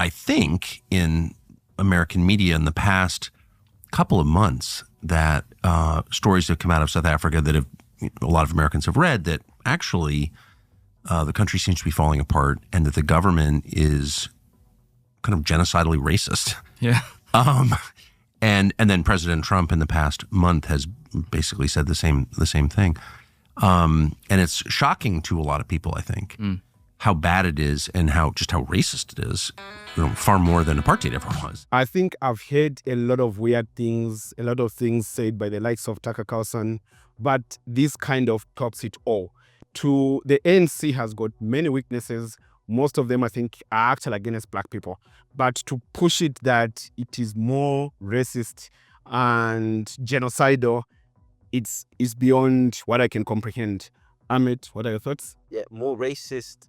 I think, in American media in the past couple of months that stories have come out of South Africa that have a lot of Americans have read that actually the country seems to be falling apart and that the government is kind of genocidally racist. Yeah. And then President Trump in the past month has basically said the same thing. And it's shocking to a lot of people, I think, how bad it is and how racist it is, far more than apartheid ever was. I think I've heard a lot of weird things, a lot of things said by the likes of Tucker Carlson, but this kind of tops it all. The ANC has got many weaknesses. Most of them, I think, are actually against black people. But to push it that it is more racist and genocidal, it's beyond what I can comprehend. Amit, what are your thoughts? Yeah, more racist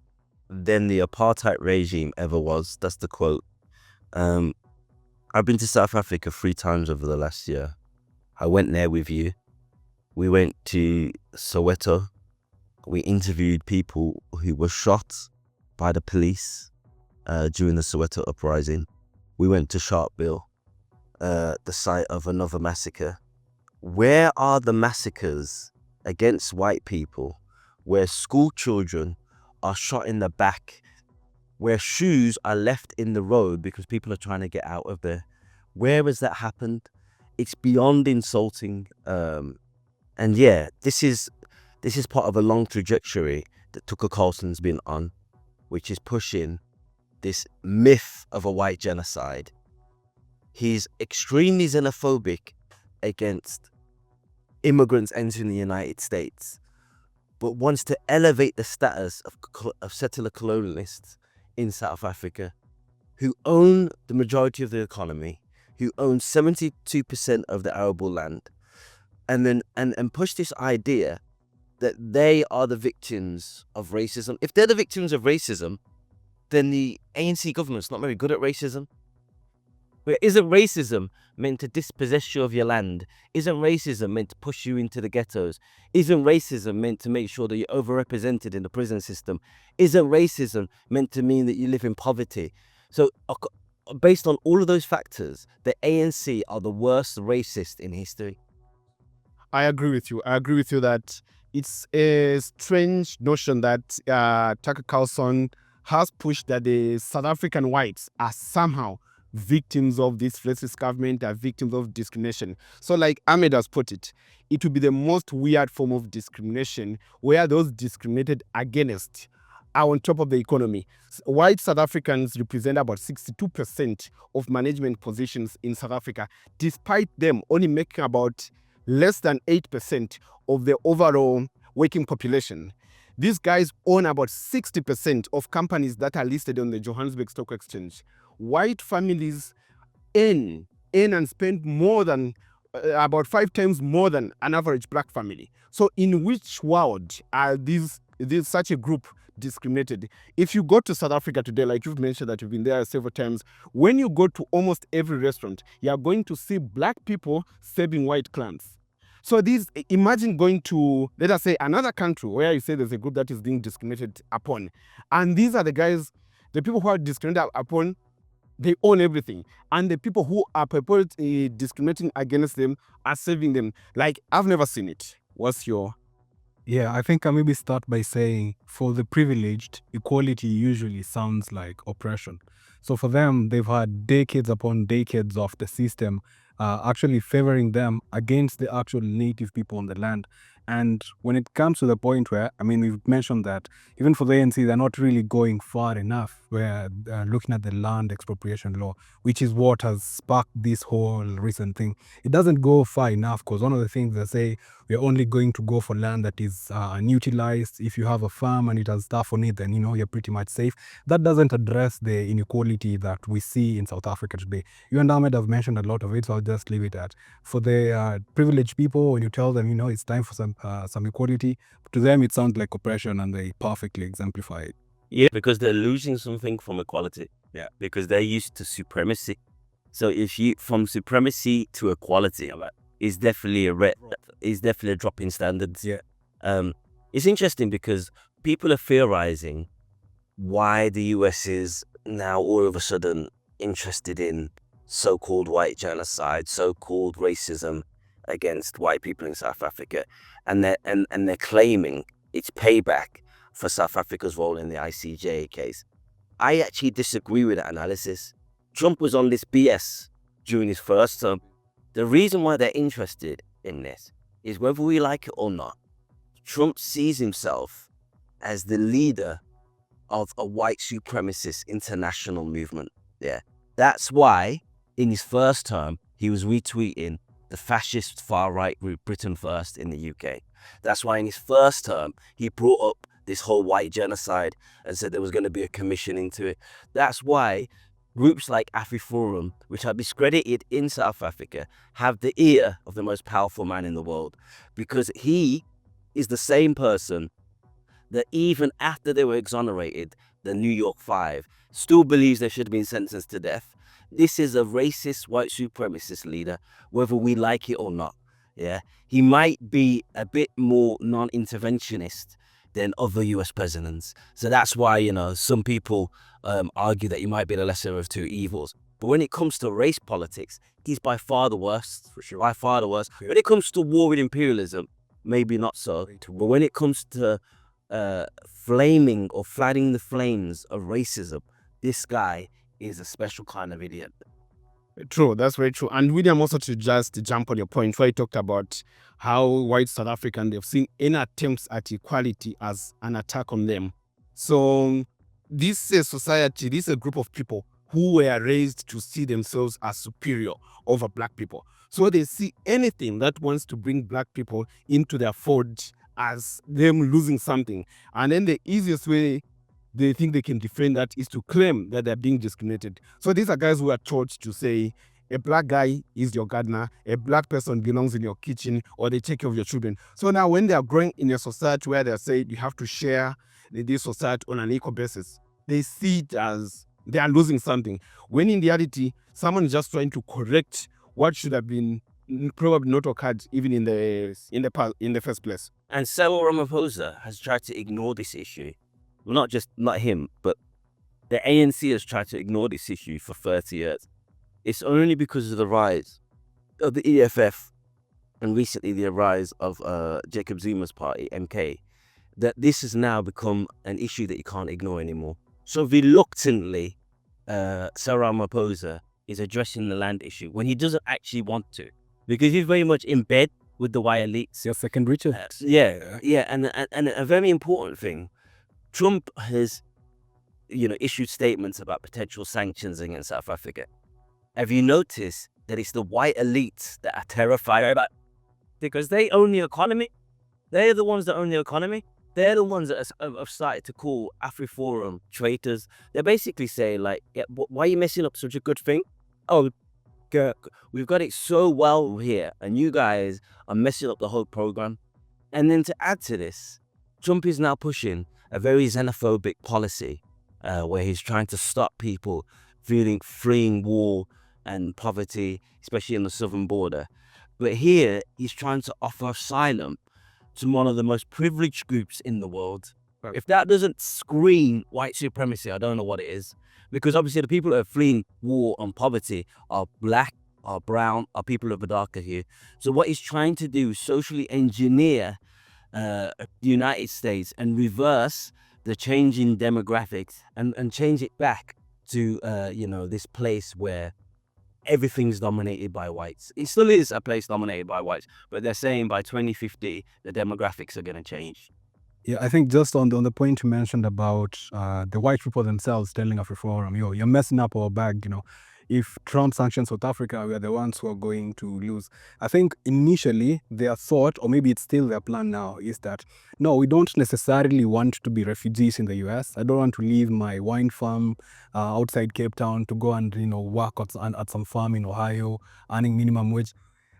than the apartheid regime ever was. That's the quote. I've been to South Africa 3 times over the last year. I went there with you. We went to Soweto. We interviewed people who were shot by the police during the Soweto uprising. We went to Sharpeville, the site of another massacre. Where are the massacres against white people where school children are shot in the back, where shoes are left in the road because people are trying to get out of there? Where has that happened? It's beyond insulting. And yeah, this is part of a long trajectory that Tucker Carlson's been on, which is pushing this myth of a white genocide. He's extremely xenophobic against immigrants entering the United States, but wants to elevate the status of settler colonialists in South Africa, who own the majority of the economy, who own 72% of the arable land, and push this idea that they are the victims of racism. If they're the victims of racism, then the ANC government's not very good at racism. But isn't racism meant to dispossess you of your land? Isn't racism meant to push you into the ghettos? Isn't racism meant to make sure that you're overrepresented in the prison system? Isn't racism meant to mean that you live in poverty? So based on all of those factors, the ANC are the worst racist in history. I agree with you. I agree with you that it's a strange notion that Tucker Carlson has pushed that the South African whites are somehow victims of this racist government, are victims of discrimination. So like Ahmed has put it, it would be the most weird form of discrimination where those discriminated against are on top of the economy. White South Africans represent about 62% of management positions in South Africa, despite them only making about less than 8% of the overall working population. These guys own about 60% of companies that are listed on the Johannesburg Stock Exchange. White families earn and spend more than about 5 times more than an average black family. So in which world are these such a group discriminated? If you go to South Africa today, like you've mentioned that you've been there several times, when you go to almost every restaurant, you are going to see black people serving white clans. So imagine going to, let us say, another country where you say there's a group that is being discriminated upon. And these are the guys, the people who are discriminated upon, they own everything. And the people who are purportedly discriminating against them are saving them. Like, I've never seen it. What's your... Yeah, I think I maybe start by saying for the privileged, equality usually sounds like oppression. So for them, they've had decades upon decades of the system actually favoring them against the actual native people on the land. And when it comes to the point where, I mean, we've mentioned that even for the ANC, they're not really going far enough where they're looking at the land expropriation law, which is what has sparked this whole recent thing. It doesn't go far enough because one of the things they say, we're only going to go for land that is unutilized. If you have a farm and it has stuff on it, then, you're pretty much safe. That doesn't address the inequality that we see in South Africa today. You and Ahmed have mentioned a lot of it, so I'll just leave it at. For the privileged people, when you tell them, it's time for some equality, to them it sounds like oppression, and they perfectly exemplify it. Yeah, because they're losing something from equality. Yeah, because they're used to supremacy. So from supremacy to equality, is definitely a drop in standards. Yeah. It's interesting because people are theorizing why the US is now all of a sudden interested in so-called white genocide, so-called racism against white people in South Africa, and they're claiming it's payback for South Africa's role in the ICJ case. I actually disagree with that analysis. Trump was on this BS during his first term. The reason why they're interested in this is, whether we like it or not, Trump sees himself as the leader of a white supremacist international movement. Yeah. That's why in his first term, he was retweeting the fascist far-right group Britain First in the UK. That's why in his first term, he brought up this whole white genocide and said there was going to be a commission into it. That's why groups like AfriForum, which are discredited in South Africa, have the ear of the most powerful man in the world, because he is the same person that even after they were exonerated, the New York Five still believes they should have been sentenced to death. This is a racist white supremacist leader, whether we like it or not. Yeah, he might be a bit more non-interventionist than other US presidents. So that's why, you know, some people argue that he might be the lesser of two evils. But when it comes to race politics, he's by far the worst, for sure. By far the worst. When it comes to war with imperialism, maybe not so. But when it comes to flaming or flatting the flames of racism, this guy is a special kind of idiot. True, that's very true. And William, also to just jump on your point where you talked about how white South African, they've seen any attempts at equality as an attack on them. So this is a society, this is a group of people who were raised to see themselves as superior over black people. So they see anything that wants to bring black people into their fold as them losing something. And then the easiest way they think they can defend that is to claim that they're being discriminated. So these are guys who are taught to say, a black guy is your gardener, a black person belongs in your kitchen, or they take care of your children. So now when they are growing in a society where they're saying you have to share this society on an equal basis, they see it as they are losing something. When in reality, someone is just trying to correct what should have been probably not occurred even in the first place. And Cyril Ramaphosa has tried to ignore this issue. Well, not him, but the ANC has tried to ignore this issue for 30 years. It's only because of the rise of the EFF and recently the rise of Jacob Zuma's party, MK, that this has now become an issue that you can't ignore anymore. So reluctantly, Cyril Ramaphosa is addressing the land issue when he doesn't actually want to, because he's very much in bed with the white elites. Your second Richard. And a very important thing, Trump has, issued statements about potential sanctions against South Africa. Have you noticed that it's the white elites that are terrified about, because they own the economy? They're the ones that own the economy. They're the ones that have started to call AfriForum traitors. They're basically saying, like, why are you messing up such a good thing? Oh, we've got it so well here, and you guys are messing up the whole program. And then to add to this, Trump is now pushing a very xenophobic policy where he's trying to stop people fleeing war and poverty, especially in the southern border. But here, he's trying to offer asylum to one of the most privileged groups in the world. If that doesn't scream white supremacy, I don't know what it is. Because obviously the people that are fleeing war and poverty are black, are brown, are people of a darker hue. So what he's trying to do is socially engineer the United States and reverse the change in demographics and change it back to, this place where everything's dominated by whites. It still is a place dominated by whites, but they're saying by 2050, the demographics are going to change. Yeah, I think just on the point you mentioned about the white people themselves telling AfriForum, you're messing up our bag, If Trump sanctions South Africa, we are the ones who are going to lose. I think initially their thought, or maybe it's still their plan now, is that, no, we don't necessarily want to be refugees in the US. I don't want to leave my wine farm outside Cape Town to go and, work at some farm in Ohio, earning minimum wage.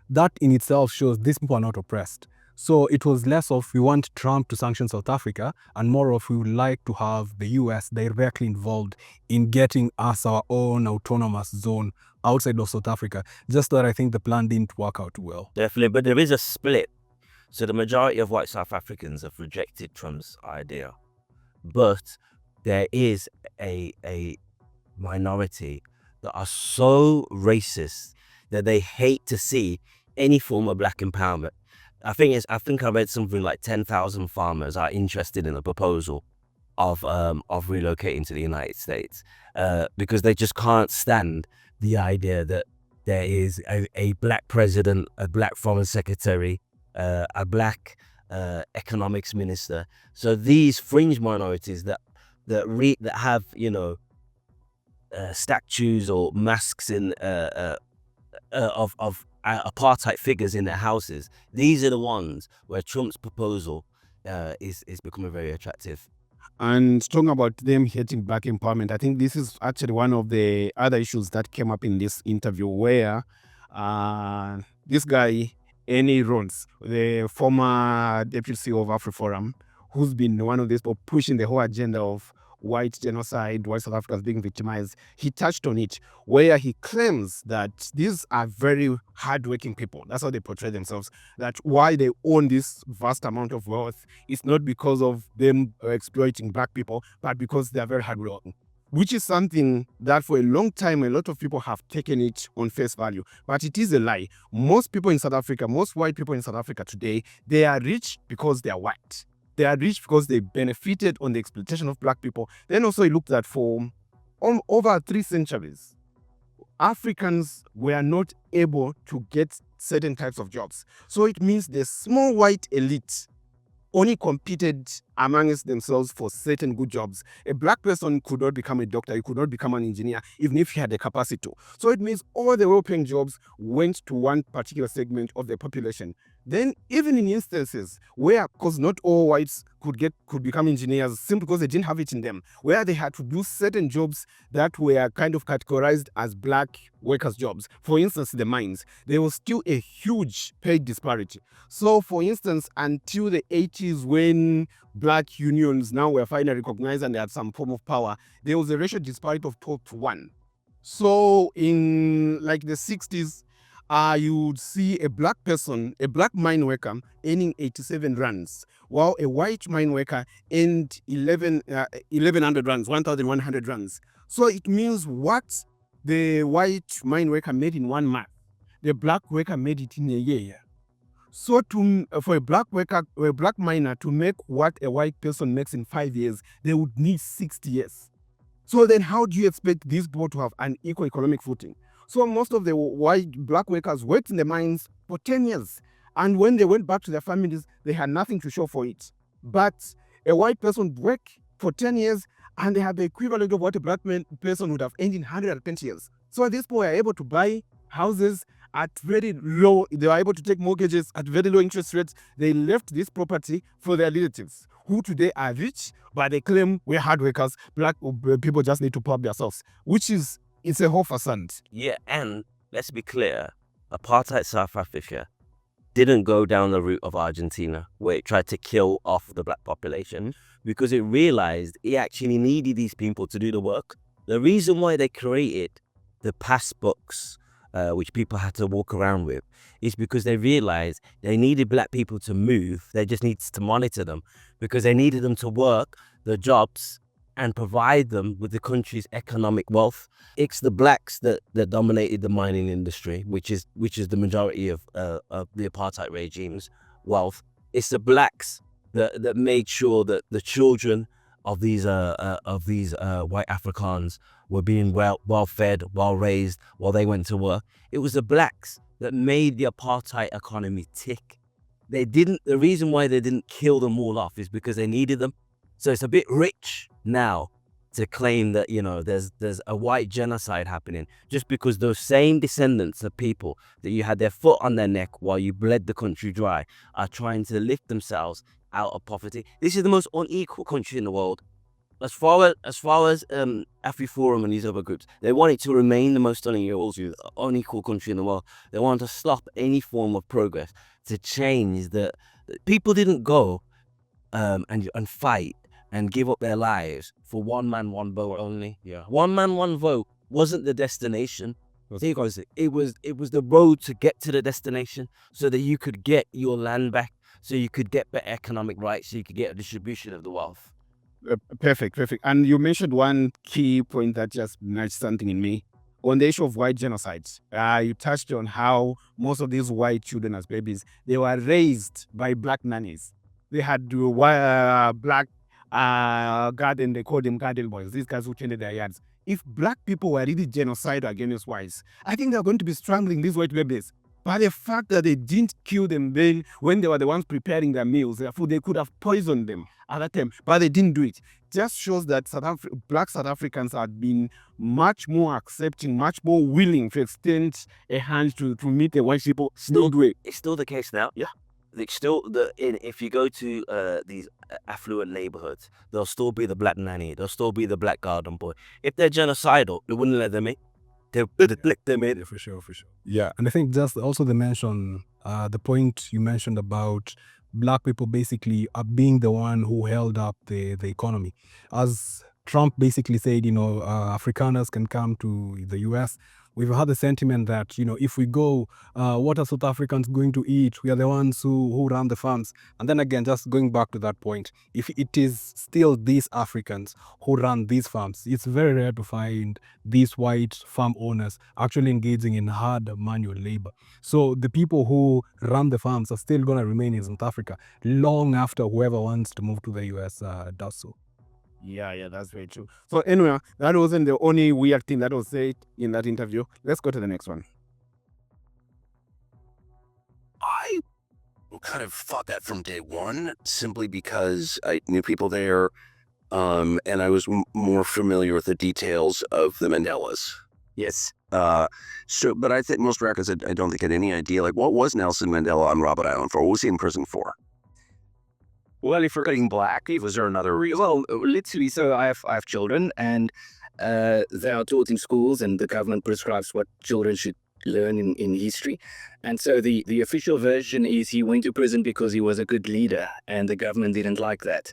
That in itself shows these people are not oppressed. So it was less of we want Trump to sanction South Africa and more of we would like to have the US directly involved in getting us our own autonomous zone outside of South Africa. Just that I think the plan didn't work out well. Definitely, but there is a split. So the majority of white South Africans have rejected Trump's idea. But there is a minority that are so racist that they hate to see any form of black empowerment. I think I read something like 10,000 farmers are interested in a proposal of relocating to the United States because they just can't stand the idea that there is a black president, a black foreign secretary, a black economics minister. So these fringe minorities that have, you know, statues or masks in of apartheid figures in their houses. These are the ones where Trump's proposal is becoming very attractive. And talking about them hating black empowerment, I think this is actually one of the other issues that came up in this interview, where this guy, Ernst Roets, the former deputy CEO of AfriForum, who's been one of these people pushing the whole agenda of white genocide, white South Africans being victimized, he touched on it, where he claims that these are very hardworking people. That's how they portray themselves. That why they own this vast amount of wealth is not because of them exploiting black people, but because they are very hardworking. Which is something that for a long time, a lot of people have taken it on face value. But it is a lie. Most people in South Africa, most white people in South Africa today, they are rich because they are white. They are rich because they benefited on the exploitation of black people. Then also he looked at for over 3 centuries, Africans were not able to get certain types of jobs. So it means the small white elite only competed amongst themselves for certain good jobs. A black person could not become a doctor, he could not become an engineer, even if he had the capacity to. So it means all the well-paying jobs went to one particular segment of the population. Then even in instances where, because not all whites could become engineers simply because they didn't have it in them, where they had to do certain jobs that were kind of categorized as black workers' jobs. For instance, the mines, there was still a huge pay disparity. So for instance, until the 80s, when black unions now were finally recognized and they had some form of power, there was a racial disparity of 12-1. So in like the 60s, you would see a black person, a black mine worker, earning 87 rands, while a white mine worker earned 1,100 rands, 1,100 rands. So it means what the white mine worker made in 1 month, the black worker made it in a year. So for a black worker or a black miner to make what a white person makes in 5 years, they would need 60 years. So then how do you expect these people to have an equal economic footing? So most of the black workers worked in the mines for 10 years. And when they went back to their families, they had nothing to show for it. But a white person worked for 10 years and they had the equivalent of what a black person would have earned in 120 years. So these people were able to buy houses at very low, they were able to take mortgages at very low interest rates. They left this property for their relatives, who today are rich, but they claim we're hard workers, black people just need to pump themselves, which is, it's a whole facade. Yeah, and let's be clear, apartheid South Africa didn't go down the route of Argentina, where it tried to kill off the black population, because it realized it actually needed these people to do the work. The reason why they created the pass books, which people had to walk around with, is because they realized they needed black people to move. They just needed to monitor them because they needed them to work the jobs and provide them with the country's economic wealth. It's the blacks that dominated the mining industry, which is the majority of the apartheid regime's wealth. It's the blacks that made sure that the children of these white Afrikaans were being well fed, well raised while they went to work. It was the blacks that made the apartheid economy tick. The reason why they didn't kill them all off is because they needed them. So it's a bit rich now to claim that, you know, there's a white genocide happening just because those same descendants of people that you had their foot on their neck while you bled the country dry are trying to lift themselves out of poverty. This is the most unequal country in the world. As far as AfriForum and these other groups, they want it to remain the most unequal country in the world. They want to stop any form of progress, to change the people didn't go and fight and give up their lives for one man, one vote only. Yeah. One man, one vote wasn't the destination. It was the road to get to the destination so that you could get your land back, so you could get better economic rights, so you could get a distribution of the wealth. Perfect. And you mentioned one key point that just nudged something in me on the issue of white genocide. You touched on how most of these white children as babies, they were raised by black nannies. They had black garden, they called them garden boys, these guys who tended their yards. If black people were really genocidal against whites, I think they're going to be strangling these white babies. But the fact that they didn't kill them then when they were the ones preparing their meals, their food, they could have poisoned them at that time, but they didn't do it. Just shows that black South Africans had been much more accepting, much more willing to extend a hand to meet the white people. It's still the case now. Yeah. If you go to these affluent neighborhoods, there'll still be the black nanny, there'll still be the black garden boy. If they're genocidal, they wouldn't let them in. They would let them in. For sure. Yeah, and I think just also the point you mentioned about black people basically being the one who held up the economy. As Trump basically said, Afrikaners can come to the US. We've had the sentiment that, if we go, what are South Africans going to eat? We are the ones who run the farms. And then again, just going back to that point, if it is still these Africans who run these farms, it's very rare to find these white farm owners actually engaging in hard manual labor. So the people who run the farms are still going to remain in South Africa long after whoever wants to move to the US does so. Yeah, that's very true. So anyway, that wasn't the only weird thing that was said in that interview. Let's go to the next one. I kind of thought that from day one, simply because I knew people there, and I was more familiar with the details of the Mandelas. Yes. But I think most Americans, I don't think had any idea, like, what was Nelson Mandela on Robben Island for? What was he in prison for? Well, if we're getting black, was there another reason? Well, literally, so I have children, and they are taught in schools, and the government prescribes what children should learn in history. And so the official version is he went to prison because he was a good leader, and the government didn't like that.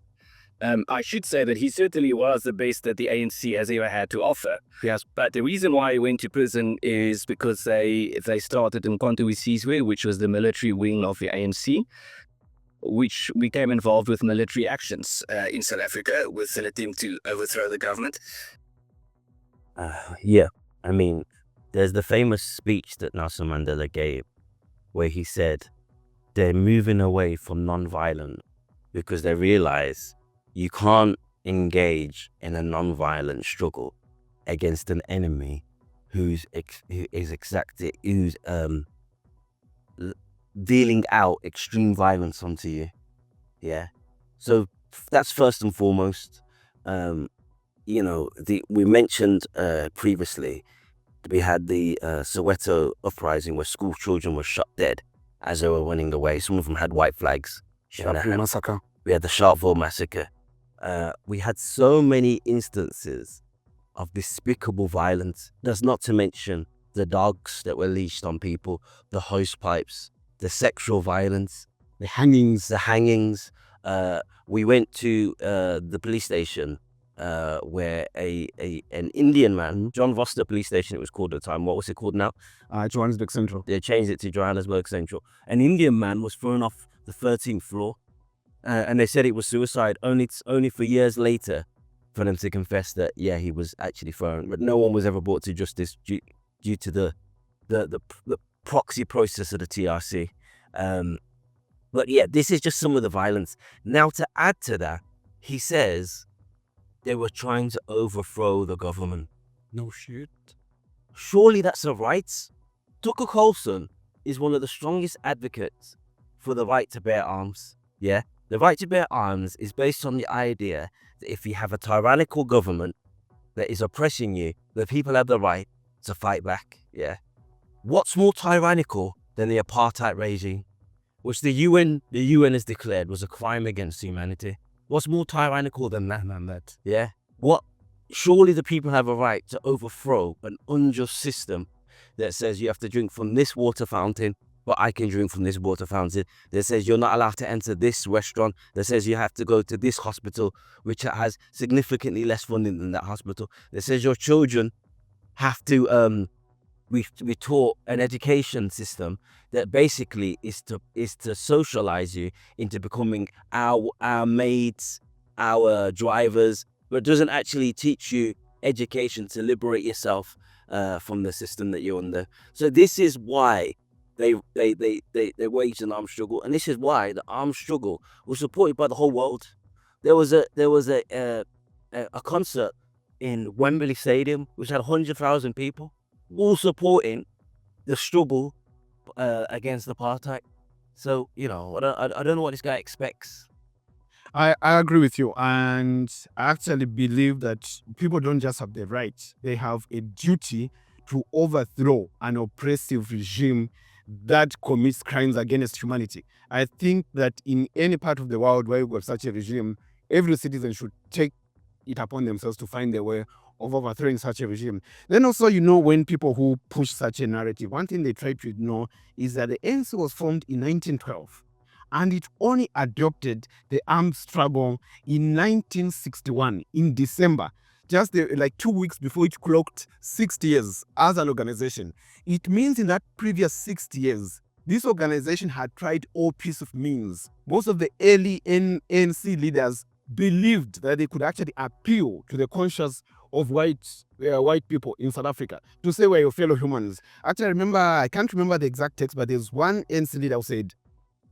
I should say that he certainly was the best that the ANC has ever had to offer. Yes. But the reason why he went to prison is because they started in Sizwe, which was the military wing of the ANC, which became involved with military actions in South Africa with an attempt to overthrow the government. Yeah, I mean, there's the famous speech that Nelson Mandela gave where he said they're moving away from non-violent because they realize you can't engage in a non-violent struggle against an enemy who's dealing out extreme violence onto you. Yeah. So that's first and foremost. We mentioned previously we had the Soweto uprising where school children were shot dead as they were running away. Some of them had white flags. Massacre. We had the Sharpeville massacre. We had so many instances of despicable violence. That's not to mention the dogs that were leashed on people, the hose pipes, the sexual violence, The hangings. We went to the police station where an Indian man, John Voster Police Station, it was called at the time. What was it called now? Johannesburg Central. They changed it to Johannesburg Central. An Indian man was thrown off the 13th floor, and they said it was suicide. Only for years later for them to confess that he was actually thrown. But no one was ever brought to justice due to the proxy process of the TRC. But this is just some of the violence. Now, to add to that, he says they were trying to overthrow the government. No shit. Surely that's a right. Tucker Carlson is one of the strongest advocates for the right to bear arms. Yeah, the right to bear arms is based on the idea that if you have a tyrannical government that is oppressing you, the people have the right to fight back. Yeah. What's more tyrannical than the apartheid regime, which the UN has declared was a crime against humanity? What's more tyrannical than that? Yeah. Surely the people have a right to overthrow an unjust system that says you have to drink from this water fountain, but I can drink from this water fountain. That says you're not allowed to enter this restaurant. That says you have to go to this hospital, which has significantly less funding than that hospital. That says your children have to we taught an education system that basically is to socialize you into becoming our maids our drivers, but doesn't actually teach you education to liberate yourself from the system that you're under. So this is why they waged an armed struggle, and this is why the armed struggle was supported by the whole world. There was a concert in Wembley Stadium which had 100,000 people, all supporting the struggle against apartheid. So I don't know what this guy expects. I agree with you, and I actually believe that people don't just have the right, they have a duty to overthrow an oppressive regime that commits crimes against humanity. I think that in any part of the world where you've got such a regime, every citizen should take it upon themselves to find a way of overthrowing such a regime. Then also, when people who push such a narrative, one thing they try to ignore is that the ANC was formed in 1912. And it only adopted the armed struggle in 1961, in December, just like 2 weeks before it clocked 60 years as an organization. It means in that previous 60 years, this organization had tried all piece of means. Most of the early ANC leaders believed that they could actually appeal to the conscience of white people in South Africa to say we're your fellow humans. Actually, I can't remember the exact text, but there's one ANC leader who said,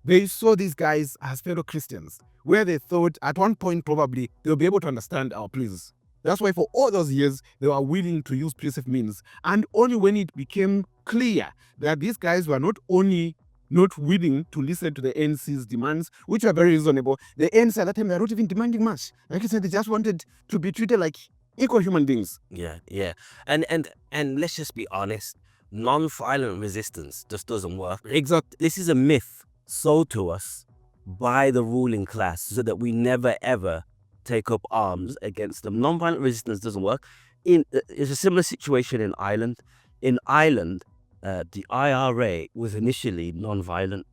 they saw these guys as fellow Christians, where they thought at one point probably they'll be able to understand our pleas. That's why for all those years, they were willing to use punitive means. And only when it became clear that these guys were not only not willing to listen to the ANC's demands, which were very reasonable, the ANC at that time, they were not even demanding much. Like I said, they just wanted to be treated like equal human beings. Yeah. And let's just be honest, non-violent resistance just doesn't work. Exactly. This is a myth sold to us by the ruling class so that we never ever take up arms against them. Non-violent resistance doesn't work. It's a similar situation in Ireland. In Ireland, the IRA was initially non-violent,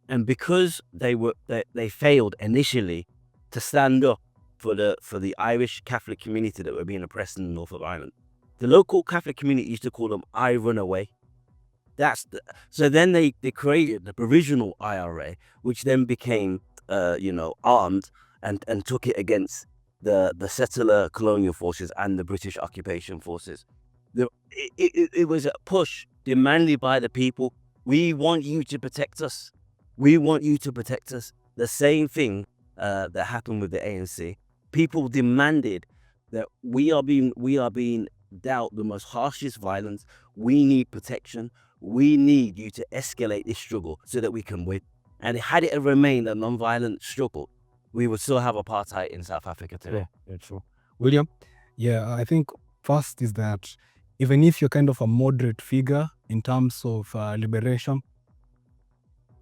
and because they failed initially to stand up for the Irish Catholic community that were being oppressed in the north of Ireland, the local Catholic community used to call them I Run Away. So then they created the provisional IRA, which then became armed and took it against the settler colonial forces and the British occupation forces. It was a push demanded by the people. We want you to protect us. We want you to protect us. The same thing that happened with the ANC. People demanded that we are being dealt the most harshest violence. We need protection. We need you to escalate this struggle so that we can win. And had it remained a non-violent struggle, we would still have apartheid in South Africa today. Yeah, true. William? Yeah, I think first is that even if you're kind of a moderate figure in terms of liberation,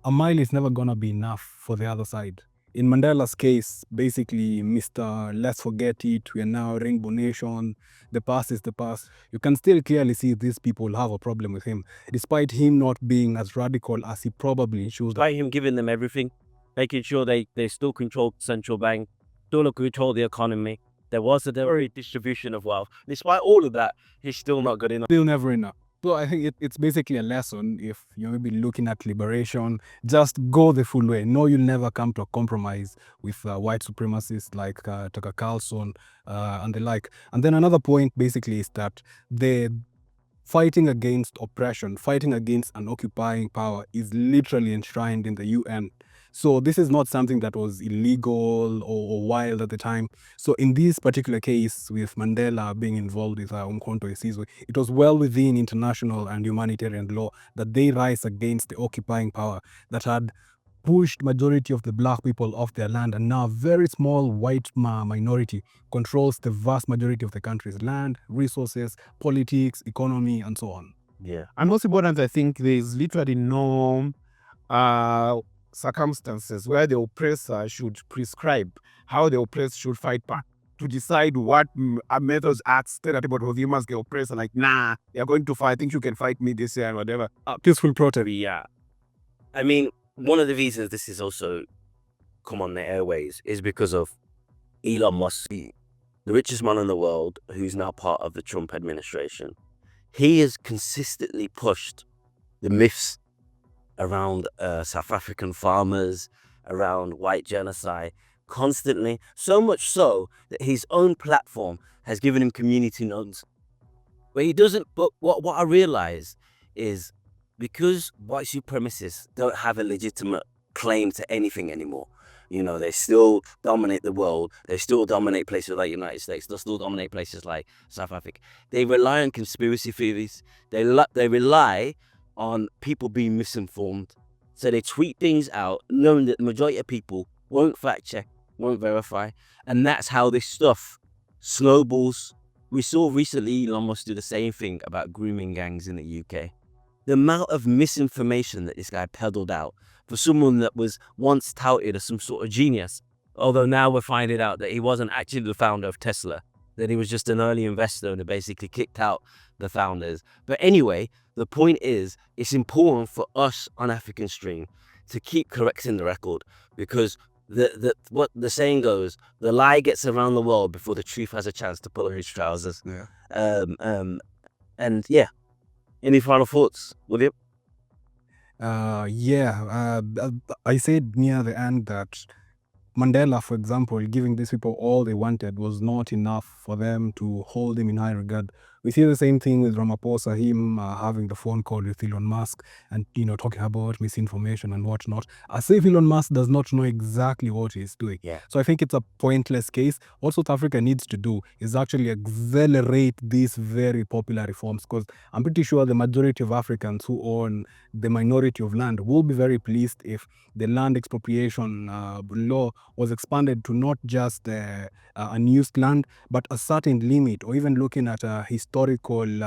a mile is never going to be enough for the other side. In Mandela's case, basically, Mr. Let's forget it, we are now Rainbow Nation, the past is the past. You can still clearly see these people have a problem with him, despite him not being as radical as he probably should. Despite him giving them everything, making sure they still control the central bank, still control the economy. There was a redistribution of wealth. Despite all of that, he's still not good enough. Still never enough. So I think it's basically a lesson. If you're maybe looking at liberation, just go the full way. No, you'll never come to a compromise with white supremacists like Tucker Carlson and the like. And then another point basically is that the fighting against oppression, fighting against an occupying power is literally enshrined in the UN. So this is not something that was illegal or wild at the time. So in this particular case, with Mandela being involved with Umkhonto weSizwe, it was well within international and humanitarian law that they rise against the occupying power that had pushed majority of the black people off their land, and now a very small white minority controls the vast majority of the country's land, resources, politics, economy, and so on. Yeah. And most important, I think there's literally no circumstances where the oppressor should prescribe how the oppressed should fight back to decide what methods acts that about you must get oppressed, like, nah, you're going to fight, I think you can fight me this year and whatever. Peaceful protest. Yeah. I mean, one of the reasons this is also come on the airways is because of Elon Musk, the richest man in the world, who's now part of the Trump administration. He has consistently pushed the myths around South African farmers, around white genocide, constantly, so much so that his own platform has given him community nodes. But he doesn't, but what I realize is because white supremacists don't have a legitimate claim to anything anymore, you know, they still dominate the world, they still dominate places like the United States, they still dominate places like South Africa. They rely on conspiracy theories, they rely on people being misinformed. So they tweet things out, knowing that the majority of people won't fact check, won't verify, and that's how this stuff snowballs. We saw recently Elon Musk do the same thing about grooming gangs in the UK. The amount of misinformation that this guy peddled out for someone that was once touted as some sort of genius, although now we're finding out that he wasn't actually the founder of Tesla, that he was just an early investor and basically kicked out the founders. But anyway, the point is, it's important for us on African Stream to keep correcting the record, because what the saying goes, the lie gets around the world before the truth has a chance to pull on his trousers. Yeah. And yeah, any final thoughts, William? I said near the end that Mandela, for example, giving these people all they wanted was not enough for them to hold him in high regard. We see the same thing with Ramaphosa, him having the phone call with Elon Musk and, talking about misinformation and whatnot, as if Elon Musk does not know exactly what he's doing. Yeah. So I think it's a pointless case. What South Africa needs to do is actually accelerate these very popular reforms, because I'm pretty sure the majority of Africans who own the minority of land will be very pleased if the land expropriation law was expanded to not just unused land, but a certain limit, or even looking at historical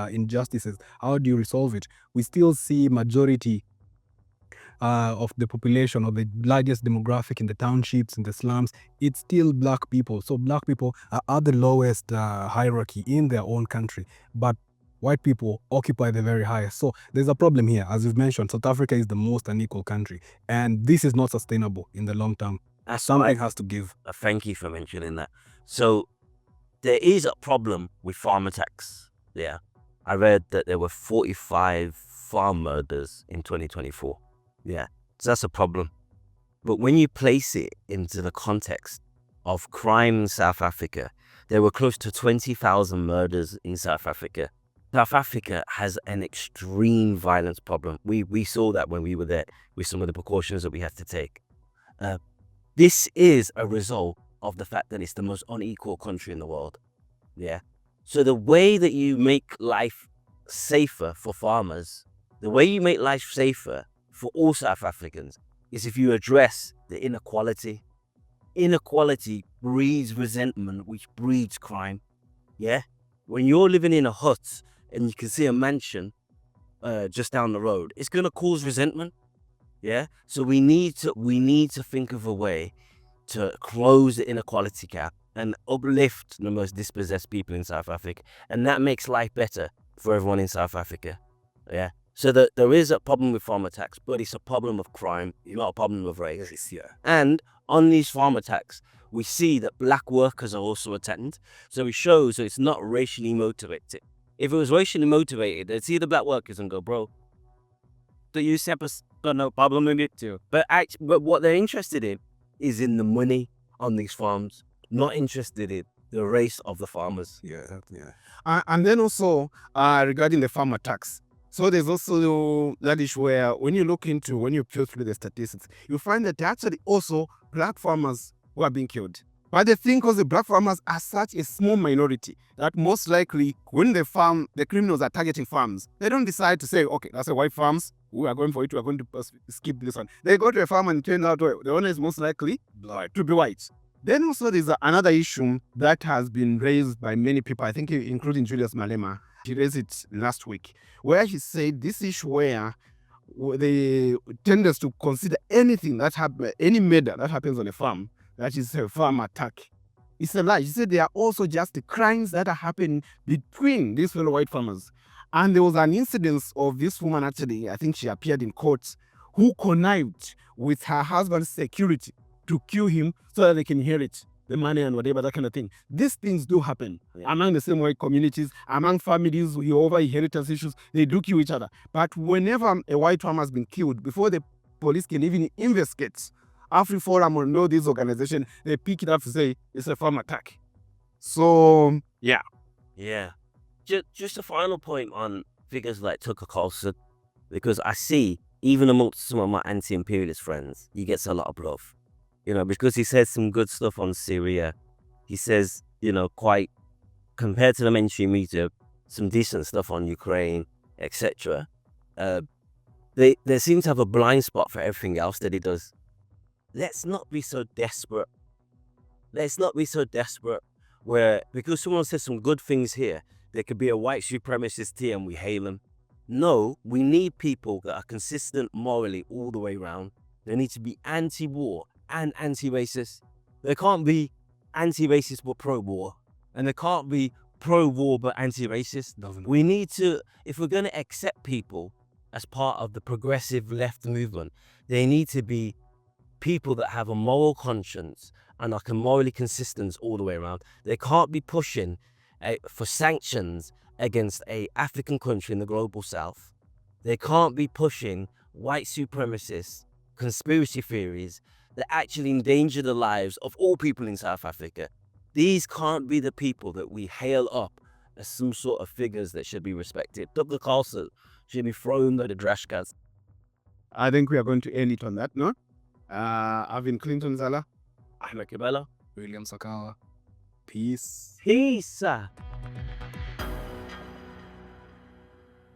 injustices. How do you resolve it? We still see majority of the population, or the largest demographic in the townships, in the slums, it's still black people. So black people are at the lowest hierarchy in their own country, but white people occupy the very highest. So there's a problem here. As you've mentioned, South Africa is the most unequal country, and this is not sustainable in the long term. Something has to give. Thank you for mentioning that. So there is a problem with farm attacks. Yeah, I read that there were 45 farm murders in 2024. Yeah, so that's a problem. But when you place it into the context of crime in South Africa, there were close to 20,000 murders in South Africa. South Africa has an extreme violence problem. We saw that when we were there with some of the precautions that we had to take. This is a result of the fact that it's the most unequal country in the world. Yeah. So the way that you make life safer for farmers, the way you make life safer for all South Africans, is if you address the inequality. Inequality breeds resentment, which breeds crime. Yeah. When you're living in a hut and you can see a mansion just down the road, it's going to cause resentment. Yeah. So we need to think of a way to close the inequality gap and uplift the most dispossessed people in South Africa. And that makes life better for everyone in South Africa. Yeah. So there is a problem with farm attacks, but it's a problem of crime, not a problem of race. Yeah. And on these farm attacks, we see that black workers are also attacked. So it shows that it's not racially motivated. If it was racially motivated, they'd see the black workers and go, bro, do you got no problem with it too? But what they're interested in is in the money on these farms, not interested in the race of the farmers. Yeah. And then also regarding the farm attacks. So there's also that issue where when you peel through the statistics, you find that there are actually also black farmers who are being killed. But the thing, because the black farmers are such a small minority, that most likely when the criminals are targeting farms, they don't decide to say, okay, that's a white farms, we are going for it, we are going to skip this one. They go to a farm and it turns out the owner is most likely to be white. Then also there's another issue that has been raised by many people, I think including Julius Malema. He raised it last week, where he said this issue where they tend us to consider anything that happens, any murder that happens on a farm, that is a farm attack. It's a lie. He said there are also just the crimes that are happening between these fellow white farmers. And there was an incidence of this woman, actually, I think she appeared in court, who connived with her husband's security to kill him so that they can inherit the money and whatever, that kind of thing. These things do happen among the same white communities, among families over inheritance issues. They do kill each other. But whenever a white farmer has been killed, before the police can even investigate AfriForum or know this organization, they pick it up to say it's a farm attack. So, yeah. Yeah. Just a final point on figures like Tucker Carlson, because I see, even amongst some of my anti-imperialist friends, he gets a lot of love. You know, because he says some good stuff on Syria. He says, you know, quite, compared to the mainstream media, some decent stuff on Ukraine, etc. They seem to have a blind spot for everything else that he does. Let's not be so desperate. Let's not be so desperate where, because someone says some good things here, there could be a white supremacist here and we hail them. No, we need people that are consistent morally all the way around. They need to be anti-war and anti-racist. They can't be anti-racist but pro-war. And they can't be pro-war but anti-racist. We need to, if we're going to accept people as part of the progressive left movement, they need to be people that have a moral conscience and are morally consistent all the way around. They can't be pushing for sanctions against an African country in the global south. They can't be pushing white supremacist conspiracy theories that actually endanger the lives of all people in South Africa. These can't be the people that we hail up as some sort of figures that should be respected. Tucker Carlson should be thrown to the trash cans. I think we are going to end it on that note. I've been Clinton Zala. Ahmed Kabela. William Sakawa. Peace. Peace.